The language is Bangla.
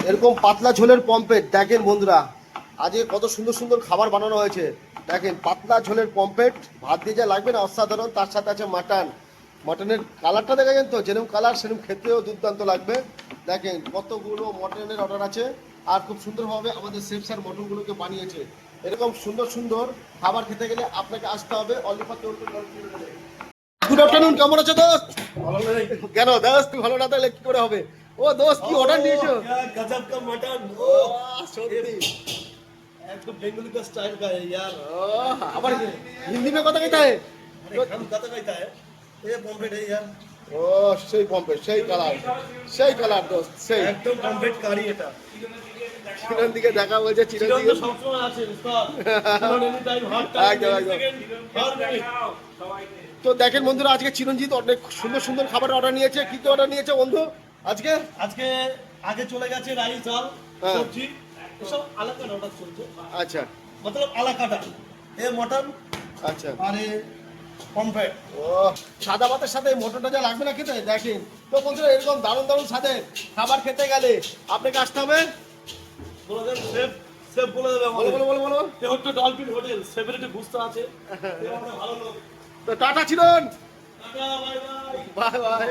এরকম পাতলা ঝোলের পম্পেট দেখেন বন্ধুরা, আজকে কত সুন্দর সুন্দর খাবার বানানো হয়েছে। দেখেন পাতলা ঝোলের পম্পেট, ভাত দিয়ে যা লাগবে না অসাধারণ। তার সাথে আছে মাটন। মটনের কালারটা দেখেছেন তো, যেরকম কালার সেরকম খেতেও দুর্দান্ত লাগবে। দেখেন কতগুলো মটনের অর্ডার আছে, আর খুব সুন্দরভাবে আমাদের শেফ স্যার মটনগুলোকে বানিয়েছে। এরকম সুন্দর সুন্দর খাবার খেতে গেলে আপনাকে আসতে হবে অলিপা। গুড আফটারনুন, কেমন আছো দোস্ত? কেন দোস্ত তুই ভালো না তাহলে কি করে হবে? ও দোস্ত কি অর্ডার দিয়েছো? गजब का मटन সত্যি एकदम बेंगोली का स्टाइल का है यार। আবার হিন্দি মে কথা কইতা है? अरे हम कता कहता है ये बॉम्बे है यार। ও সেই পম্পে সেই কালার দোস্ত সেই একদম কমপ্লিট কারি এটা। চিরন দিকে দেখা বলছে চিরন চিরন দিকে তো সবসময় আছে উস্তাদ। চিরন এনি টাইম হট টাইম। একদম। তো দেখেন বন্ধুরা, আজকে চিরঞ্জিত অনেক সুন্দর সুন্দর খাবার অর্ডার নিয়েছে। কি কি অর্ডার নিয়েছে বন্ধু আজকে? আজকে আগে চলে গেছে রাইস ডাল হ্যাঁ। সবজি এসব আলাদা অর্ডার চলছে, আচ্ছা मतलब আলা কাটা এ মটন আচ্ছা। আর এ পমফ্রেট। ও সাদা ভাতের সাথে মটনটা যা লাগবে না খেতে দেখেন। তো বন্ধুরা এরকম দারুণ দারুণ স্বাদের খাবার খেতে গেলে আপনাকে আসতে হবে। বলে দেন শেফ, শেফ বলে দেবে বলো আমাদের। বলো বলো বলো। এ হচ্ছে ডলফিন হোটেল, সেলিব্রিটি বুঝতে আছে। এ আমাদের ভালো লোক। তো টাটা চিরন, tata bye bye. Bye by.